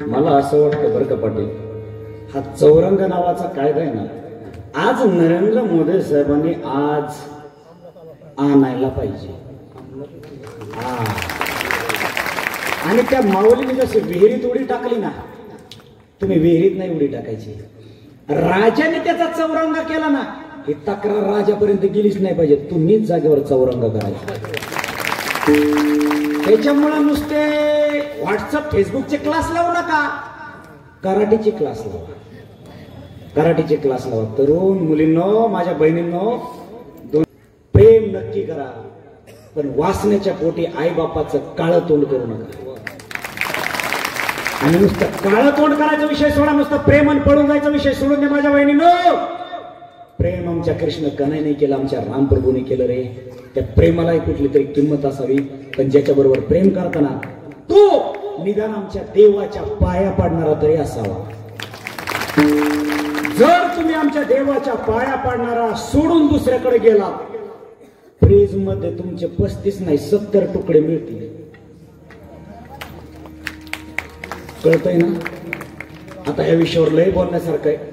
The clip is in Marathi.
मला असं वाटतं बरं का पाटील, हा चौरंग नावाचा कायदा आहे ना, आज नरेंद्र मोदी साहेबांनी आज आणायला पाहिजे. आणि त्या माऊलीने जशी विहिरीत उडी टाकली ना, तुम्ही विहिरीत नाही उडी टाकायची. राजाने त्याचा चौरंग केला ना, ही तक्रार राजापर्यंत गेलीच नाही पाहिजे. तुम्हीच जागेवर चौरंग करायचा. त्याच्यामुळे नुसते व्हॉट्सअप फेसबुकचे क्लास लावू नका, कराटेचे क्लास लावा. कराटेचे क्लास लावा. तरुण मुलींनो, माझ्या बहिणींनो, प्रेम नक्की करा, पण वासनेच्या पोटी आई बापाचं काळं तोंड करू नका. आणि नुसतं काळं तोंड करायचा विषय सोडा, नुसतं प्रेम आणि पळून जायचा विषय सोडून दे माझ्या बहिणींनो. प्रेम आमच्या कृष्ण कन्हैयाने केलं, आमच्या रामप्रभूने केलं रे. त्या प्रेमालाही कुठली तरी किंमत असावी. पण ज्याच्या बरोबर प्रेम करताना तो निदान आमच्या देवाच्या पाया पाडणारा तरी असावा. जर तुम्ही आमच्या देवाच्या पाया पाडणारा सोडून दुसऱ्याकडे गेला, फ्रीज मध्ये तुमचे 35 नाही 70 तुकडे मिळतील. कळतंय ना? आता या विषयावर लय बोलण्यासारखं आहे.